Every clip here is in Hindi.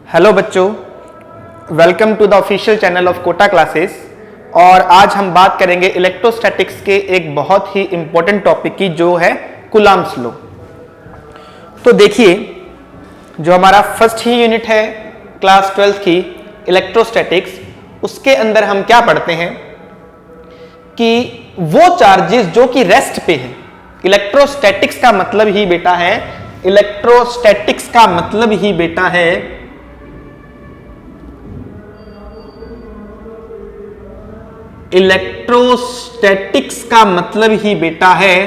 हेलो बच्चों, welcome to the official channel of Kota classes. और आज हम बात करेंगे इलेक्ट्रोस्टैटिक्स के एक बहुत ही इंपॉर्टेंट टॉपिक की, जो है कूलम्ब्स लॉ। तो देखिए, जो हमारा फर्स्ट ही यूनिट है क्लास 12 की इलेक्ट्रोस्टैटिक्स, उसके अंदर हम क्या पढ़ते हैं कि वो चार्जेस जो कि रेस्ट पे है। इलेक्ट्रोस्टैटिक्स का मतलब ही बेटा है इलेक्ट्रोस्टैटिक्स का मतलब ही बेटा है इलेक्ट्रोस्टैटिक्स का मतलब ही बेटा है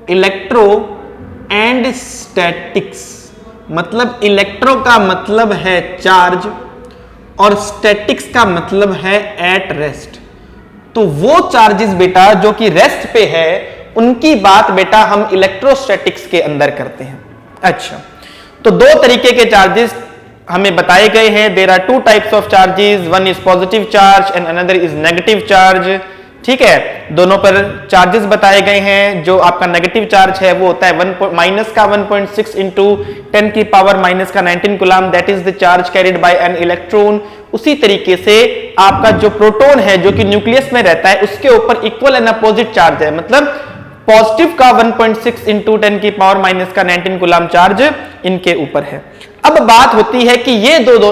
इलेक्ट्रो एंड स्टैटिक्स। मतलब इलेक्ट्रो का मतलब है चार्ज और स्टैटिक्स का मतलब है एट रेस्ट। तो वो चार्जेस बेटा जो कि रेस्ट पे है, उनकी बात बेटा हम इलेक्ट्रोस्टैटिक्स के अंदर करते हैं। अच्छा, तो दो तरीके के चार्जेस हमें बताए गए हैं। There are two types of charges, one is positive charge and another is negative charge. ठीक है, दोनों पर चार्जेस बताए गए हैं। जो आपका नेगेटिव चार्ज है वो होता है माइनस का 1.6 इंटू 10 की पावर माइनस का 19 coulomb, that is the charge carried by an electron. उसी तरीके से आपका जो प्रोटॉन है जो कि न्यूक्लियस में रहता है, उसके ऊपर इक्वल एंड अपोजिट चार्ज है। मतलब पॉजिटिव का 1.6 इंटू 10 की पावर माइनस का 19 कूलम चार्ज इनके ऊपर है। अब बात होती है कि ये दो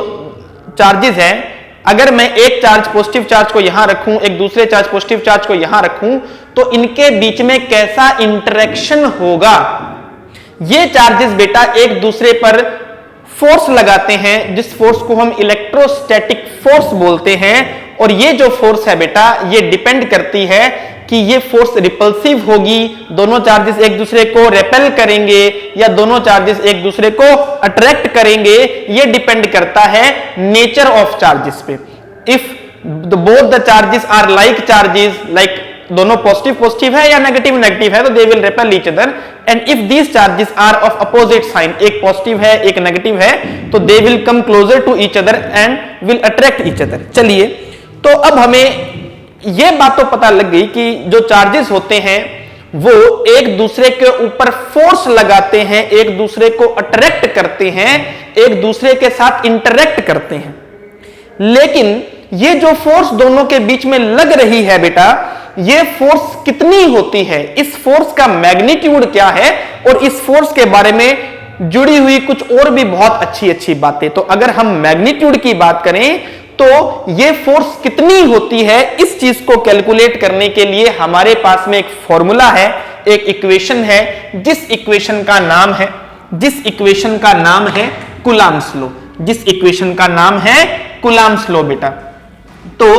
चार्जेस हैं, अगर मैं एक चार्ज पॉजिटिव चार्ज को यहां रखूं, एक दूसरे चार्ज पॉजिटिव चार्ज को यहां रखूं, तो इनके बीच में कैसा इंटरेक्शन होगा। ये चार्जेस बेटा एक दूसरे पर फोर्स लगाते हैं, जिस फोर्स को हम इलेक्ट्रोस्टैटिक फोर्स बोलते हैं। और ये जो फोर्स है बेटा, ये डिपेंड करती है कि ये फोर्स रिपल्सिव होगी, दोनों चार्जेस एक दूसरे को रेपेल करेंगे या दोनों चार्जेस एक दूसरे को अट्रैक्ट करेंगे। ये डिपेंड करता है नेचर ऑफ चार्जेस पे। If both the charges are like charges, like दोनों पॉजिटिव पॉजिटिव है या नेगेटिव नेगेटिव है, तो they will repel each other. And if these charges are of opposite sign, एक पॉजिटिव है एक नेगेटिव है, तो they will come closer to each other and will attract each other. चलिए, तो अब हमें यह बात तो पता लग गई कि जो चार्जेस होते हैं वो एक दूसरे के ऊपर फोर्स लगाते हैं, एक दूसरे को अट्रैक्ट करते हैं, एक दूसरे के साथ इंटरैक्ट करते हैं। लेकिन ये जो फोर्स दोनों के बीच में लग रही है बेटा, ये फोर्स कितनी होती है, इस फोर्स का मैग्नीट्यूड क्या है, और इस फोर्स के बारे में जुड़ी हुई कुछ और भी बहुत अच्छी अच्छी बातें। तो अगर हम मैग्नीट्यूड की बात करें तो ये फोर्स कितनी होती है, इस चीज को कैलकुलेट करने के लिए हमारे पास में एक फॉर्मूला है, एक इक्वेशन है, जिस इक्वेशन का नाम है कूलम्ब्स लॉ। जिस इक्वेशन का नाम है कूलम्ब्स लॉ बेटा। तो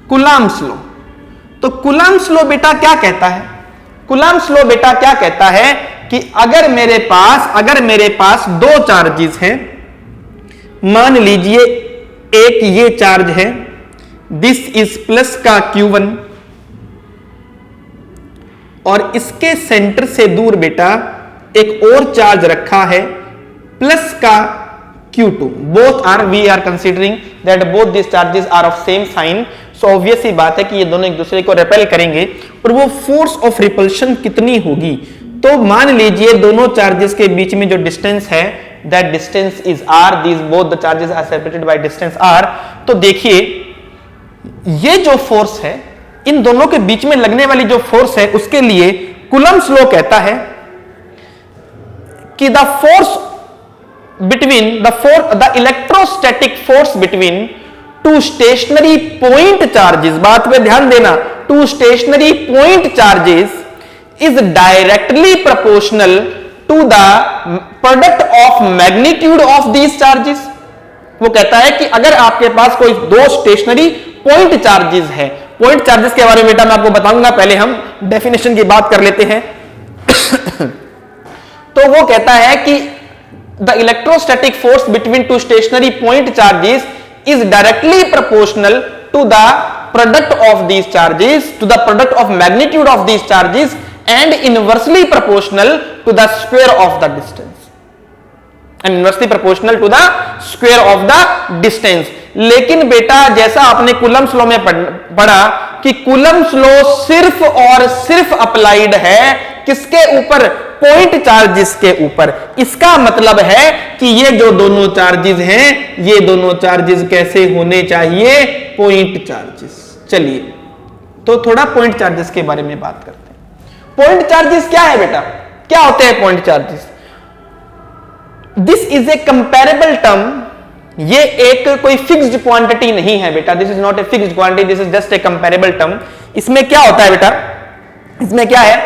कूलम्ब्स लॉ, तो कूलम्ब्स लॉ बेटा क्या कहता है? कूलम्ब्स लॉ बेटा क्या कहता है कि अगर मेरे पास दो चार्जेस हैं, मान लीजिए एक ये चार्ज है, दिस इज प्लस का Q1, और इसके सेंटर से दूर बेटा एक और चार्ज रखा है प्लस का Q2। Both are, we are considering that both this charges are of same sign. So obvious ही बात है कि ये दोनों एक दूसरे को रिपेल करेंगे, और वो फोर्स ऑफ रिपल्शन कितनी होगी। तो मान लीजिए दोनों चार्जेस के बीच में जो डिस्टेंस है, that distance is r, these both the charges are separated by distance r। तो देखिए, ये जो फोर्स है, इन दोनों के बीच में लगने वाली जो फोर्स है, उसके लिए कूलम्ब्स लॉ कहता है कि the electrostatic force between two stationary point charges, बात पे ध्यान देना, two stationary point charges is directly proportional to the product of magnitude of these charges। वो कहता है कि अगर आपके पास कोई दो स्टेशनरी पॉइंट चार्जेस है, पॉइंट चार्जेस के बारे में बेटा मैं आपको बताऊंगा, पहले हम डेफिनेशन की बात कर लेते हैं। तो वो कहता है कि the electrostatic force between two stationary point charges is directly proportional to the product of these charges, to the product of magnitude of these charges, and inversely proportional to the square of the distance, and inversely proportional to the square of the distance। लेकिन बेटा जैसा आपने कूलम्ब्स लॉ में पढ़ा कि कूलम्ब्स लॉ सिर्फ और सिर्फ अप्लाइड है किसके ऊपर? पॉइंट चार्जेस के ऊपर। इसका मतलब है कि ये जो दोनों चार्जेस हैं, ये दोनों चार्जेस कैसे होने चाहिए? Point charges. चलिए तो थोड़ा पॉइंट चार्जेस के बारे में बात करते हैं। पॉइंट चार्जेस क्या है बेटा? क्या होते हैं point charges? This is A comparable term. ये एक कोई फिक्स्ड क्वांटिटी नहीं है बेटा, this is not a fixed quantity, this is just a comparable term. इसमें क्या होता है बेटा? इसमें क्या है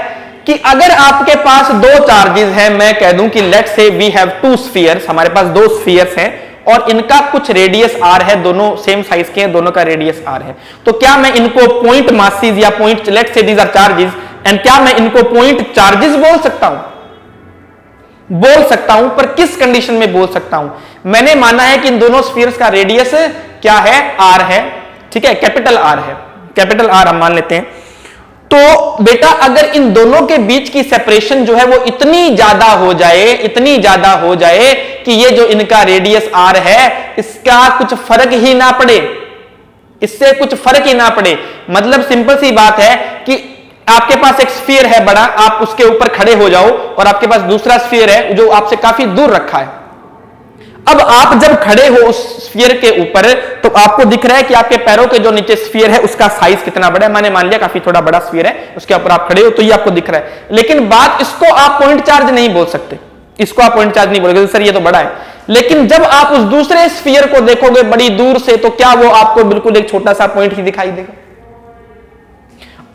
कि अगर आपके पास दो चार्जेस हैं, मैं कह दूं कि let's say we have to spheres, हमारे पास दो स्फीयर्स हैं और इनका कुछ रेडियस आर है, दोनों सेम साइज के हैं, दोनों का रेडियस आर है, तो क्या मैं इनको पॉइंट मासेस या point, let's say these are charges, and क्या मैं इनको पॉइंट चार्जेस बोल सकता हूं? बोल सकता हूं, पर किस कंडीशन में बोल सकता हूं? मैंने माना है कि इन दोनों स्फीयर्स का रेडियस क्या है? आर है, ठीक है, कैपिटल आर है, कैपिटल आर हम मान लेते हैं। तो बेटा अगर इन दोनों के बीच की सेपरेशन जो है वो इतनी ज्यादा हो जाए, इतनी ज्यादा हो जाए कि ये जो इनका रेडियस आर है इसका कुछ फर्क ही ना पड़े, इससे कुछ फर्क ही ना पड़े, मतलब सिंपल सी बात है कि आपके पास एक स्फीयर है बड़ा, आप उसके ऊपर खड़े हो जाओ और आपके पास दूसरा स्फीयर है जो आपसे काफी दूर रखा है। अब आप जब खड़े हो उस स्फीयर के ऊपर तो आपको दिख रहा है कि आपके पैरों के जो नीचे स्फीयर है उसका साइज कितना बड़ा है। मैंने मान लिया काफी थोड़ा बड़ा स्फीयर है, उसके ऊपर आप खड़े हो तो ये आपको दिख रहा है, लेकिन बात इसको आप पॉइंट चार्ज नहीं बोल सकते, इसको आप पॉइंट चार्ज नहीं बोलोगे, सर ये तो बड़ा है। लेकिन जब आप उस दूसरे स्फीयर को देखोगे बड़ी दूर से तो क्या वो आपको बिल्कुल एक छोटा सा पॉइंट ही दिखाई देगा?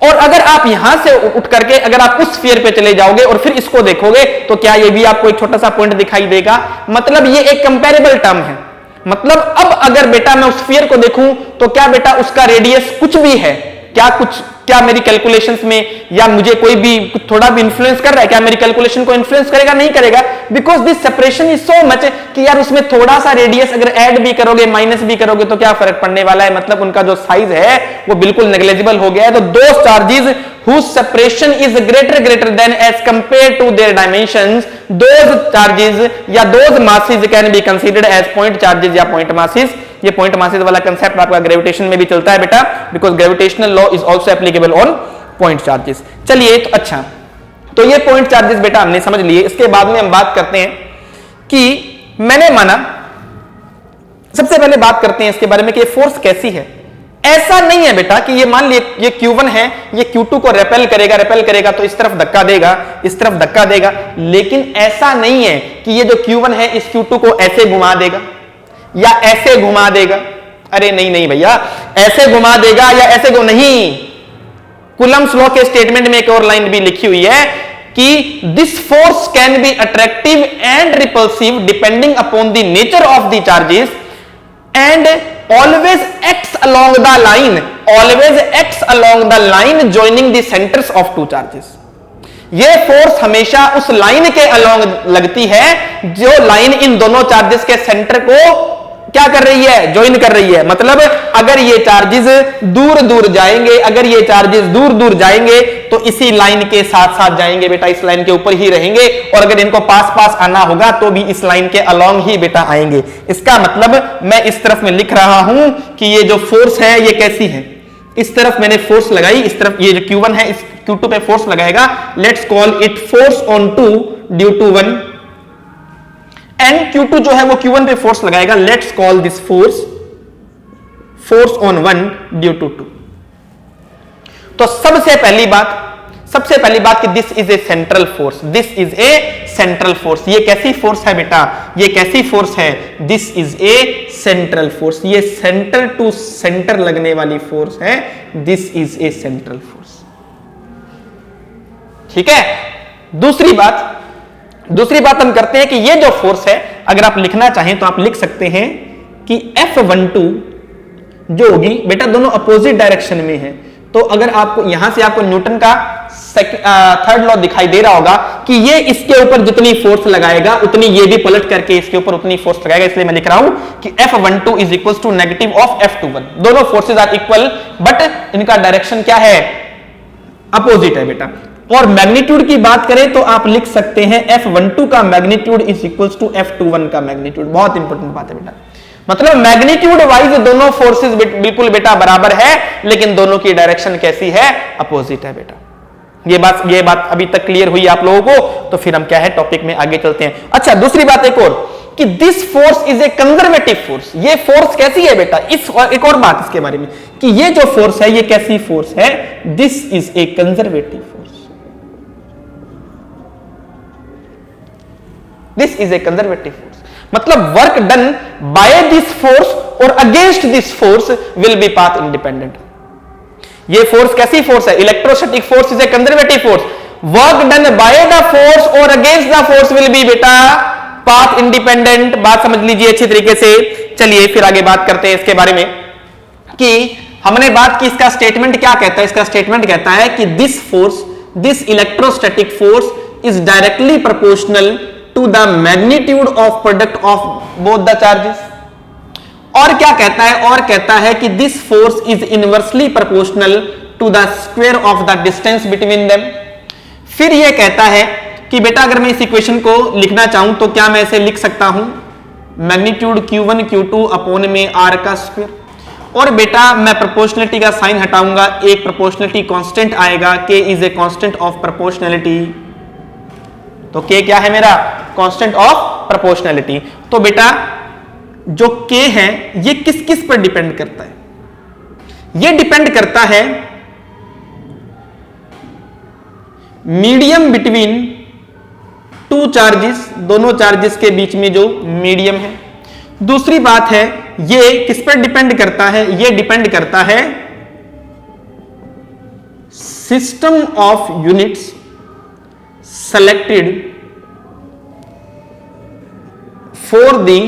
और अगर आप यहां से उठ करके अगर आप उस स्फीयर पे चले जाओगे और फिर इसको देखोगे तो क्या ये भी आपको एक छोटा सा पॉइंट दिखाई देगा? मतलब ये एक कंपैरेबल टर्म है। मतलब अब अगर बेटा मैं उस स्फीयर को देखूं तो क्या बेटा उसका रेडियस कुछ भी है? क्या मेरी कैलकुलेशंस में या मुझे कोई भी थोड़ा भी इंफ्लुएंस कर रहा है? क्या मेरी कैलकुलेशन को इंफ्लुएंस करेगा? नहीं करेगा, because this separation is so much कि यार उसमें थोड़ा सा रेडियस अगर ऐड भी करोगे माइनस भी करोगे तो क्या फर्क पड़ने वाला है? मतलब उनका जो साइज है वो बिल्कुल नेग्लिजिबल हो गया है। तो दो charges whose separation is greater than as compared to their dimensions, those charges या those masses can be considered as point charges या point masses। ये point masses वाला कंसेप्ट आपका ग्रेविटेशन में भी चलता है बेटा, because gravitational law is also applicable on point charges। चलिए तो अच्छा, तो ये point charges बेटा हमने समझ लिए। इसके बाद में हम बात करते हैं कि मैंने माना, सबसे पहले बात करते हैं इसके बारे में कि ये फोर्स कैसी है। ऐसा नहीं है बेटा कि ये मान लिए ये Q1 है, ये Q2 को रेपेल करेगा तो इस तरफ धक्का देगा, इस तरफ धक्का देगा, लेकिन ऐसा नहीं है कि ये जो Q1 है इस Q2 को ऐसे घुमा देगा या ऐसे घुमा देगा। अरे नहीं भैया, ऐसे घुमा देगा या ऐसे नहीं। कूलम्स लॉ के स्टेटमेंट में एक और लाइन भी लिखी हुई है कि this force can be attractive and repulsive depending upon the nature of the charges and always acts along the line joining the centers of two charges। ये फोर्स हमेशा उस लाइन के अलोंग लगती है जो लाइन इन दोनों चार्जेस के सेंटर को क्या कर रही है? ज्वाइन कर रही है। मतलब अगर ये चार्जेस दूर दूर जाएंगे, अगर ये चार्जेस दूर दूर जाएंगे तो इसी लाइन के साथ साथ जाएंगे बेटा, इस लाइन के ऊपर ही रहेंगे, और अगर इनको पास पास आना होगा तो भी इस लाइन के अलोंग ही बेटा आएंगे। इसका मतलब मैं इस तरफ में लिख रहा हूं कि ये जो फोर्स है ये कैसी है, इस तरफ मैंने फोर्स लगाई, इस तरफ ये जो Q1 है इस Q2 पे फोर्स लगाएगा। Let's call it force on 2 due to 1, and Q2 जो है वो Q1 पे फोर्स लगाएगा। Let's call this force on 1 due to 2। तो सबसे पहली बात कि this is a central force, this is a central force. ये कैसी फोर्स है बेटा? ये कैसी फोर्स है? This is a central force. ये सेंटर टू सेंटर लगने वाली फोर्स है, this is a central force. ठीक है। दूसरी बात हम करते हैं कि ये जो फोर्स है, अगर आप लिखना चाहें तो आप लिख सकते हैं कि F12 जो होगी बेटा दोनों अपोजिट डायरेक्शन में है। तो अगर आपको यहां से आपको न्यूटन का थर्ड लॉ दिखाई दे रहा होगा कि ये इसके ऊपर जितनी फोर्स लगाएगा उतनी ये भी पलट करके इसके ऊपर उतनी फोर्स लगाएगा। इसलिए मैं लिख रहा हूं कि F12 is equal to negative of F21। दोनों फोर्सेज आर इक्वल बट इनका डायरेक्शन क्या है? अपोजिट है बेटा। और मैग्नीट्यूड की बात करें तो आप लिख सकते हैं F12 का magnitude is equal to F21 का मैग्नीट्यूड। बहुत इंपॉर्टेंट बात है बेटा, मतलब मैग्नीट्यूड वाइज दोनों फोर्सेस बिल्कुल बेटा बराबर है, लेकिन दोनों की डायरेक्शन कैसी है? अपोजिट है बेटा। ये बात अभी तक क्लियर हुई आप लोगों को? तो फिर हम क्या है टॉपिक में आगे चलते हैं। अच्छा, दूसरी बात एक और कि this force is a conservative force. ये फोर्स कैसी है बेटा? एक और बात इसके बारे में कि ये जो फोर्स है ये कैसी फोर्स है? This is a conservative force. This is a conservative force मतलब work done by this force और against this force will be path independent. ये फोर्स कैसी फोर्स है? Electrostatic force is a conservative force. Work done by the force और against the force will be बेटा पाथ इंडिपेंडेंट। बात समझ लीजिए अच्छी तरीके से। चलिए फिर आगे बात करते हैं इसके बारे में कि हमने बात की इसका स्टेटमेंट क्या कहता है। इसका स्टेटमेंट कहता है कि this force, this electrostatic force is directly proportional to the magnitude of product of both the charges. और क्या कहता है? और कहता है कि this force is inversely proportional to the square of the distance between them. फिर यह कहता है कि बेटा अगर मैं इस इक्वेशन को लिखना चाहूं तो क्या मैं इसे लिख सकता हूं? मैग्नीट्यूड Q1 Q2 अपॉन में R का स्क्वायर। और बेटा मैं प्रोपोर्शनलिटी का साइन हटाऊंगा, एक प्रोपोर्शनलिटी कांस्टेंट आएगा, K is a constant of proportionality. तो K क्या है मेरा? Constant of proportionality. तो बेटा जो K है ये किस किस पर डिपेंड करता है? ये डिपेंड करता है मीडियम बिटवीन टू चार्जेस, दोनों चार्जेस के बीच में जो मीडियम है। दूसरी बात है ये किस पर डिपेंड करता है? ये डिपेंड करता है system of units selected for the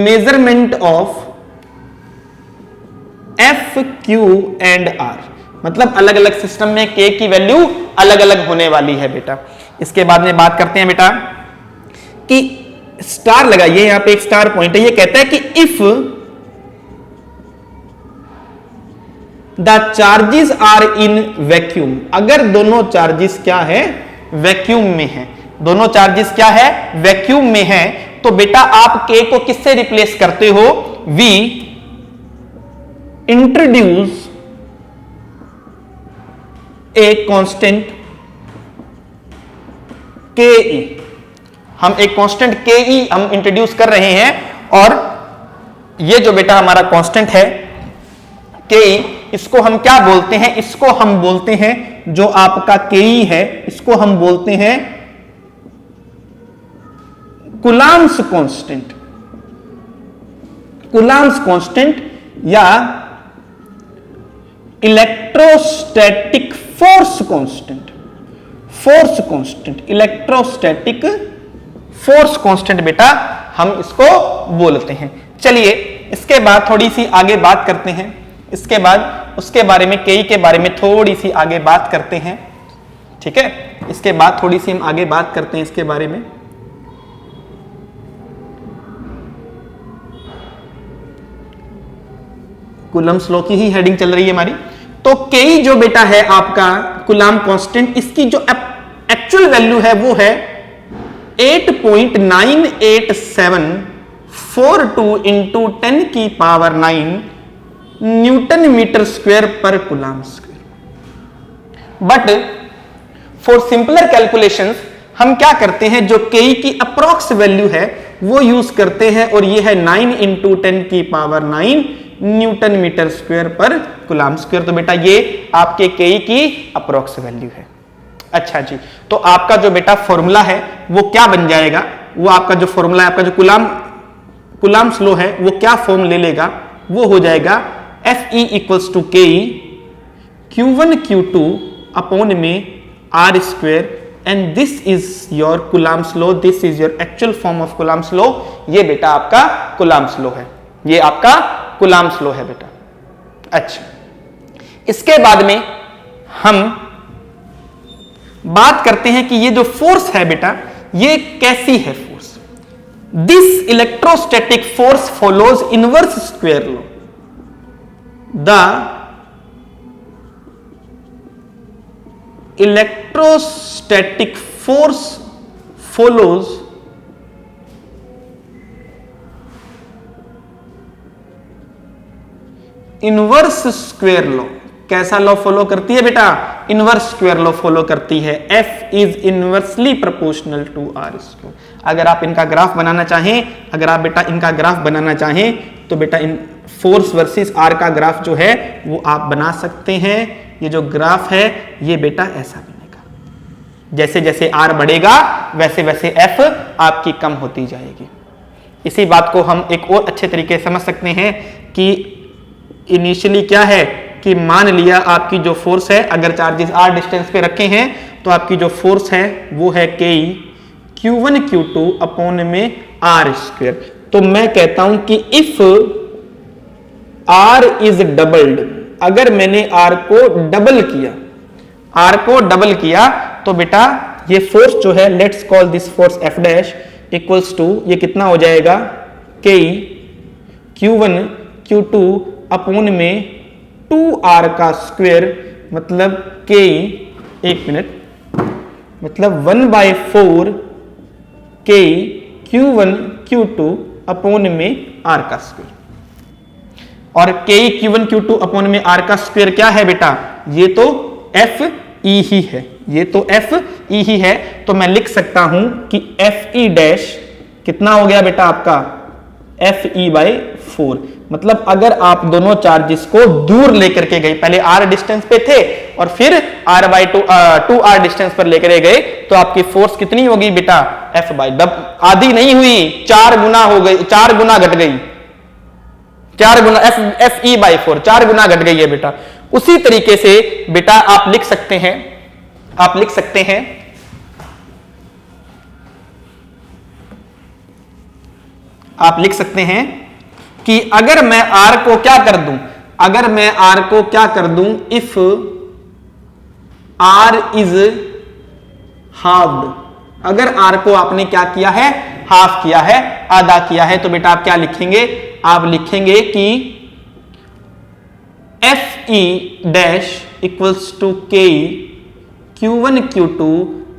measurement of F, Q and R। मतलब अलग अलग सिस्टम में K की वैल्यू अलग अलग होने वाली है बेटा। इसके बाद में बात करते हैं बेटा कि स्टार लगाइए, यहां पे एक स्टार पॉइंट है। ये कहता है कि if the charges are in vacuum, अगर दोनों चार्जेस क्या है? वैक्यूम में है। दोनों चार्जेस क्या है? वैक्यूम में है। तो बेटा आप K को किससे रिप्लेस करते हो? V introduce a constant KE। हम एक कांस्टेंट KE हम इंट्रोड्यूस कर रहे हैं और ये जो बेटा हमारा कांस्टेंट है KE, इसको हम क्या बोलते हैं? इसको हम बोलते हैं, जो आपका KE है इसको हम बोलते हैं कूलम्ब्स कांस्टेंट। कूलम्ब्स कांस्टेंट या electrostatic force constant. Force constant, electrostatic force constant बेटा हम इसको बोलते हैं। चलिए इसके बाद थोड़ी सी आगे बात करते हैं। इसके बाद उसके बारे में KE के बारे में थोड़ी सी आगे बात करते हैं, ठीक है? इसके बाद थोड़ी सी हम आगे बात करते हैं इसके बारे में। कूलम्ब्स लॉ की ही हेडिंग चल रही है हमारी। तो KE जो बेटा है आपका कूलम्ब कांस्टेंट, इसकी जो एक्चुअल वैल्यू है वो है 8.9874 इंटू 10 की पावर 9 न्यूटन मीटर स्क्वायर पर coulomb square. But for simpler calculations हम क्या करते हैं, जो KE की अप्रॉक्स वैल्यू है वो यूज करते हैं और ये है 9 इंटू 10 की पावर 9 न्यूटन मीटर स्क्वायर पर कूलम्ब स्क्वायर। तो बेटा ये आपके KE की अप्रॉक्स वैल्यू है। अच्छा जी, तो आपका जो बेटा फॉर्मूला है वो क्या बन जाएगा? वो आपका जो फॉर्मूला है, आपका जो कूलम्ब्स लॉ है वो क्या फॉर्म ले लेगा? वो हो जाएगा Fe equals to KE Q1 Q2 upon में R square and this is your Coulomb's law, this is your actual form of Coulomb's law. ये बेटा आपका कूलम्ब्स लॉ है, ये आपका कूलम्ब्स लॉ है बेटा। अच्छा, इसके बाद में हम बात करते हैं कि ये जो फोर्स है बेटा ये कैसी है force. This electrostatic force follows inverse square law. The electrostatic force follows inverse square law. कैसा लॉ फॉलो करती है बेटा? इनवर्स स्क्वायर लॉ फॉलो करती है। F is inversely proportional to R square. अगर आप इनका ग्राफ बनाना चाहें, अगर आप बेटा इनका ग्राफ बनाना चाहें तो बेटा इन फोर्स वर्सेस R का ग्राफ जो है वो आप बना सकते हैं। ये जो ग्राफ है ये बेटा ऐसा बनेगा, जैसे जैसे R बढ़ेगा वैसे वैसे F आपकी कम होती जाएगी। इसी बात को हम एक और अच्छे तरीके से समझ सकते हैं कि इनिशियली क्या है कि मान लिया आपकी जो फोर्स है, अगर चार्जेस r डिस्टेंस पे रखे हैं तो आपकी जो फोर्स है वो है Ke Q1 Q2 अपॉन में R स्क्वायर। तो मैं कहता हूं कि इफ R इज डबल्ड, अगर मैंने R को डबल किया, R को डबल किया तो बेटा ये फोर्स जो है, let's call this force F dash equals to, ये कितना हो जाएगा Ke Q1 Q2 अपॉन में 2R का स्क्वायर, मतलब Ke, एक मिनट, मतलब 1/4 Ke Q1 Q2 अपॉन में R का स्क्वायर। और Ke Q1 Q2 अपॉन में R का स्क्वायर क्या है बेटा? ये तो Fe ही है, ये तो Fe ही है। तो मैं लिख सकता हूं कि Fe डैश कितना हो गया बेटा आपका? Fe/4। मतलब अगर आप दोनों चार्जेस को दूर लेकर के गए, पहले R डिस्टेंस पे थे और फिर R/2R डिस्टेंस पर लेकर गए, तो आपकी फोर्स कितनी होगी बेटा? आधी नहीं हुई, 4 गुना हो गई, 4 गुना घट गई, 4 गुना Fe/4, 4 गुना घट गई है बेटा। उसी तरीके से बेटा आप लिख सकते हैं, आप लिख सकते हैं आप लिख सकते हैं कि अगर मैं R को क्या कर दूं, अगर मैं R को क्या कर दूं, इफ R इज हाफ्ड, अगर R को आपने क्या किया है? हाफ किया है, आधा किया है, तो बेटा आप क्या लिखेंगे? आप लिखेंगे कि Fe dash equals to Ke Q1 Q2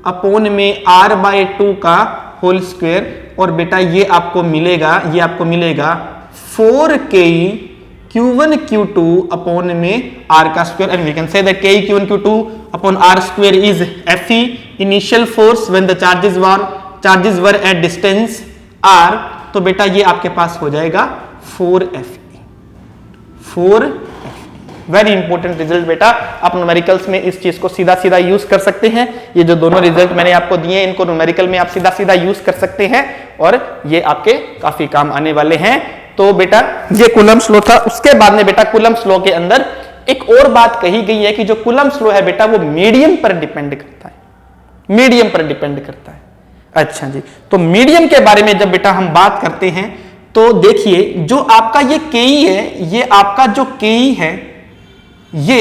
upon में R/2 का होल स्क्वायर। और बेटा ये आपको मिलेगा, ये आपको मिलेगा 4Ke Q1 Q2 अपॉन में R का square. And we can say that Ke Q1 Q2 upon R square is Fe initial force when the charges were at distance R। तो बेटा ये आपके पास हो जाएगा 4Fe। वेरी इंपॉर्टेंट रिजल्ट बेटा, आप न्यूमेरिकल्स में इस चीज को सीधा सीधा यूज कर सकते हैं। ये जो दोनों रिजल्ट मैंने आपको दिए इनको न्यूमेरिकल में आप सीधा सीधा यूज कर सकते हैं और ये आपके काफी काम आने वाले हैं। तो बेटा ये कूलम्ब्स लॉ था। उसके बाद में बेटा कूलम्ब्स लॉ के अंदर एक और बात कही गई है कि जो कूलम्ब्स लॉ है बेटा वो मीडियम पर डिपेंड करता है, मीडियम पर डिपेंड करता है। अच्छा जी, तो मीडियम के बारे में जब बेटा हम बात करते हैं तो देखिए जो आपका ये Ke है, ये आपका जो Ke है ये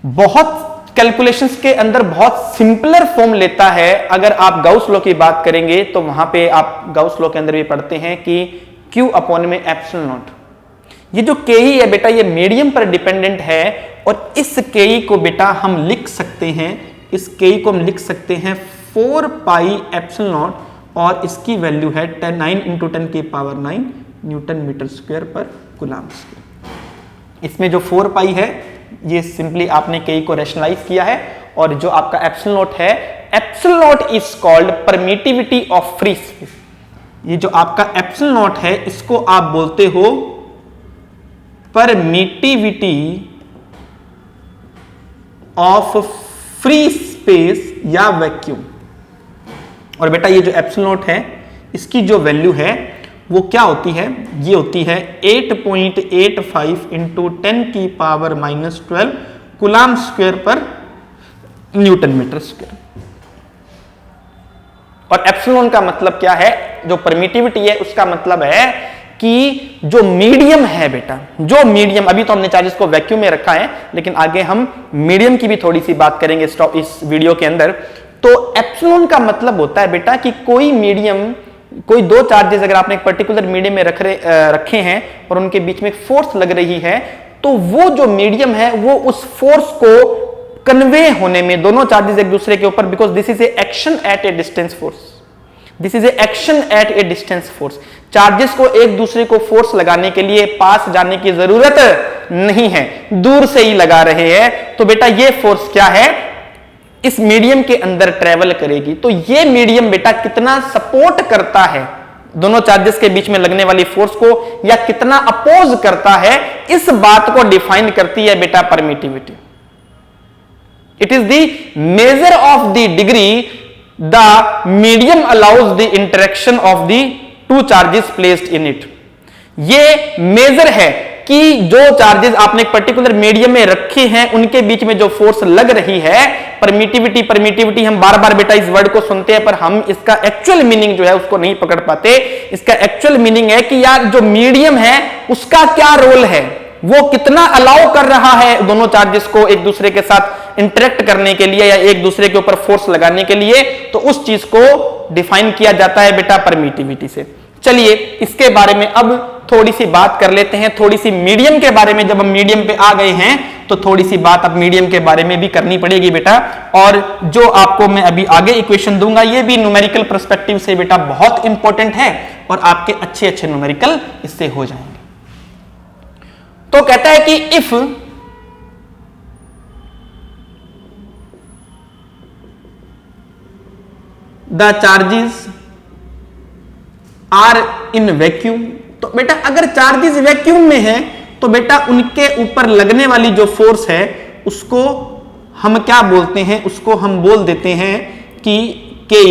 बहुत कैलकुलेशंस के अंदर बहुत सिंपलर फॉर्म लेता है। अगर आप गाउस लॉ की बात करेंगे तो वहां पे आप गाउस लॉ के अंदर भी पढ़ते हैं कि Q अपॉन में एप्सिलॉन नॉट। ये जो Ke है बेटा ये मीडियम पर डिपेंडेंट है और इस Ke को बेटा हम लिख सकते हैं, इस Ke को हम लिख सकते हैं 4 पाई एप्सिलॉन नॉट और इसकी वैल्यू है 9 × 10⁹ न्यूटन मीटर स्क्वायर पर कूलम्ब स्क्वायर। इसमें जो 4 पाई है ये सिंपली आपने Ke को रैशनलाइज किया है और जो आपका एप्सिलॉन नॉट है, epsilon not is called permittivity of free space. ये जो आपका एप्सिलॉन नॉट है इसको आप बोलते हो परमिटिविटी ऑफ फ्री स्पेस या वैक्यूम। और बेटा ये जो एप्सिलॉन नॉट है इसकी जो वैल्यू है वो क्या होती है? ये होती है 8.85 × 10⁻⁻12 कूलम्ब स्क्वायर पर न्यूटन मीटर स्क्वायर। और एप्सिलॉन का मतलब क्या है? जो परमिटिविटी है उसका मतलब है कि जो मीडियम है बेटा, जो मीडियम, अभी तो हमने चार्जेस को वैक्यूम में रखा है लेकिन आगे हम मीडियम की भी थोड़ी सी बात करेंगे इस वीडियो के अंदर। तो एप्सिलॉन का मतलब होता है बेटा कि कोई मीडियम, कोई दो चार्जेस अगर आपने एक पर्टिकुलर मीडियम में रखे हैं और उनके बीच में फोर्स लग रही है तो वो जो मीडियम है वो उस फोर्स को कन्वे होने में, दोनों चार्जेस एक दूसरे के ऊपर, because this is a action at A distance force, this is a action at A distance force. Charges को एक दूसरे को फोर्स लगाने के लिए पास जाने की जरूरत नहीं है, दूर से ही लगा रहे हैं, तो बेटा ये फोर्स क्या है, इस मीडियम के अंदर ट्रेवल करेगी। तो ये मीडियम बेटा कितना सपोर्ट करता है दोनों चार्जेस के बीच में लगने वाली फोर्स को, या कितना अपोज करता है, इस बात को डिफाइन करती है बेटा permittivity. It is the measure of the degree the medium allows the interaction of the two charges placed in it. ये मेजर है कि जो चार्जेस आपने एक पर्टिकुलर मीडियम में रखे हैं उनके बीच में जो फोर्स लग रही है, परमिटिविटी परमिटिविटी हम बार बार बेटा इस वर्ड को सुनते हैं पर हम इसका एक्चुअल मीनिंग जो है उसको नहीं पकड़ पाते। इसका एक्चुअल मीनिंग है कि यार जो मीडियम है उसका क्या रोल है, वो कितना अलाउ कर रहा है दोनों चार्जेस को एक दूसरे के साथ इंटरेक्ट करने के लिए या एक दूसरे के ऊपर फोर्स लगाने के लिए, तो उस चीज को डिफाइन किया जाता है बेटा परमिटिविटी से। चलिए इसके बारे में अब थोड़ी सी बात कर लेते हैं, थोड़ी सी मीडियम के बारे में। जब हम मीडियम पे आ गए हैं तो थोड़ी सी बात अब मीडियम के बारे में भी करनी पड़ेगी बेटा। और जो आपको मैं अभी आगे इक्वेशन दूंगा ये भी न्यूमेरिकल पर्सपेक्टिव से बेटा बहुत इंपॉर्टेंट है और आपके अच्छे अच्छे न्यूमेरिकल इससे हो जाएंगे। तो कहता है कि if the charges are in vacuum, तो बेटा अगर चार्जेस वैक्यूम में है तो बेटा उनके ऊपर लगने वाली जो फोर्स है उसको हम क्या बोलते हैं, उसको हम बोल देते हैं कि के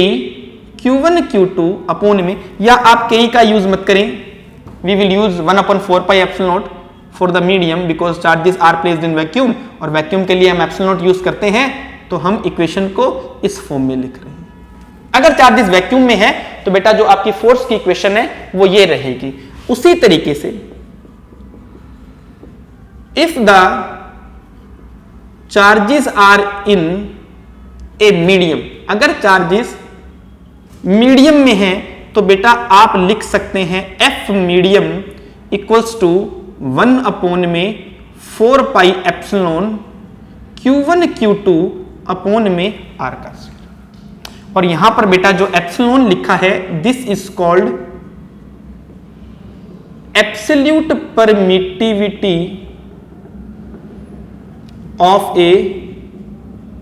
Q1 Q2 अपॉन में, या आप के का यूज मत करें, we will use 1/4 pi epsilon naught for the medium because charges are placed in vacuum, और वैक्यूम के लिए हम एप्सिलॉन नॉट यूज करते हैं, तो हम इक्वेशन को इस फॉर्म में लिख रहे हैं। अगर चार्जेस वैक्यूम में है तो बेटा जो आपकी फोर्स की इक्वेशन है वो ये रहेगी। उसी तरीके से if the charges are in a medium, अगर चार्जेस मीडियम में है तो बेटा आप लिख सकते हैं F medium equals to 1/4 pi epsilon Q1 Q2 upon में आर का स्क्वायर। और यहां पर बेटा जो एप्सिलॉन लिखा है this is called absolute permittivity of a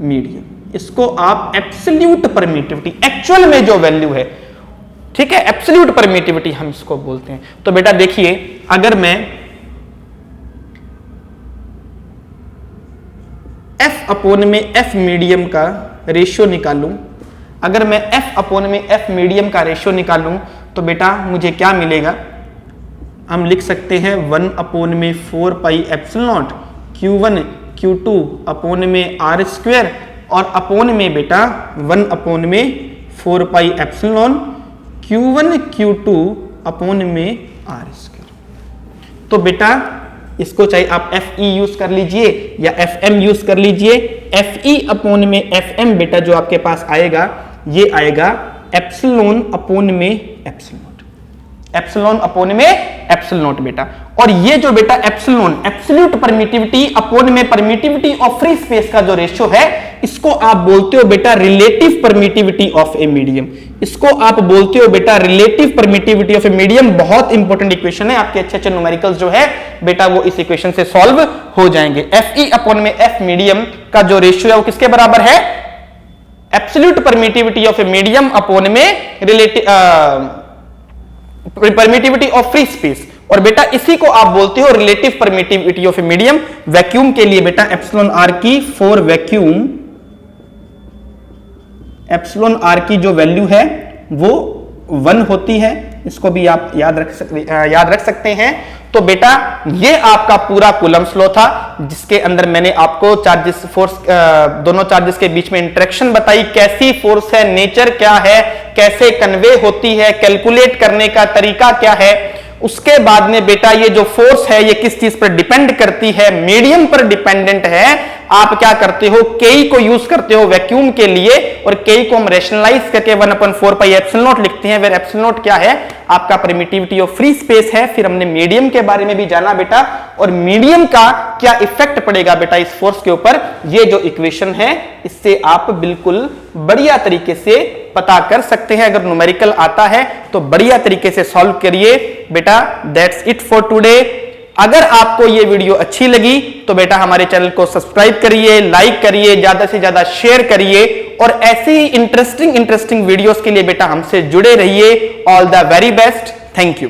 medium. इसको आप एब्सोल्यूट परमिटिविटी, एक्चुअल में जो वैल्यू है, ठीक है, एब्सोल्यूट परमिटिविटी हम इसको बोलते हैं। तो बेटा देखिए अगर मैं F अपॉन में F मीडियम का रेशियो निकालूं, अगर मैं F अपॉन में F मीडियम का रेशियो निकालूं तो बेटा मुझे क्या मिलेगा, हम लिख सकते हैं 1/4 pi epsilon not Q1 Q2 upon में आर स्क्वायर, और अपॉन में बेटा 1/4 pi epsilon Q1 Q2 upon में आर स्क्वायर। तो बेटा इसको चाहे आप FE यूज कर लीजिए या FM यूज कर लीजिए। FE अपॉन में FM बेटा जो आपके पास आएगा ये आएगा एप्सिलॉन अपॉन में एप्सिलॉन नॉट, एप्सिलॉन अपॉन में एप्सिलॉन नॉट बेटा। और ये जो बेटा एप्सिलॉन एब्सोल्यूट परमिटिविटी अपॉन में परमिटिविटी ऑफ फ्री स्पेस का जो रेशियो है इसको आप बोलते हो बेटा relative permittivity of a medium, इसको आप बोलते हो बेटा relative permittivity of a medium. बहुत इंपॉर्टेंट इक्वेशन है, आपके अच्छे अच्छे न्यूमेरिकल्स जो है बेटा वो इस इक्वेशन से सॉल्व हो जाएंगे। FE अपॉन में F मीडियम का जो रेशियो है वो किसके बराबर है, absolute permittivity of a medium upon में relative permittivity of free space, और बेटा इसी को आप बोलते हो relative permittivity of a medium. Vacuum के लिए बेटा एप्सिलॉन आर की फॉर वैक्यूम, एप्सिलॉन आर की जो वैल्यू है वो 1 होती है, इसको भी आप याद रख सकते हैं। तो बेटा ये आपका पूरा कूलम्ब्स लॉ था जिसके अंदर मैंने आपको चार्जेस फोर्स दोनों चार्जेस के बीच में इंटरेक्शन बताई, कैसी फोर्स है, नेचर क्या है, कैसे कन्वे होती है, कैलकुलेट करने का तरीका क्या है। उसके बाद में बेटा ये जो फोर्स है ये किस चीज पर डिपेंड करती है, मीडियम पर डिपेंडेंट है। आप क्या करते हो, के को यूज करते हो वैक्यूम के लिए, और के को हम रैशनलाइज करके 1/4 पाई एप्सिलॉन नॉट लिखते हैं, वेयर एप्सिलॉन नॉट क्या है, आपका परमिटिविटी ऑफ फ्री स्पेस है। फिर हमने मीडियम के बारे में भी जाना बेटा, और मीडियम का क्या इफेक्ट पड़ेगा बेटा इस फोर्स के ऊपर, ये जो इक्वेशन है इससे आप बिल्कुल बढ़िया तरीके से पता कर सकते हैं। अगर न्यूमेरिकल आता है तो बढ़िया तरीके से सॉल्व करिए बेटा। That's it for today. अगर आपको ये वीडियो अच्छी लगी तो बेटा हमारे चैनल को सब्सक्राइब करिए, लाइक करिए, ज्यादा से ज्यादा शेयर करिए और ऐसे ही इंटरेस्टिंग वीडियोस के लिए बेटा हमसे जुड़े रहिए। All the very best. Thank you.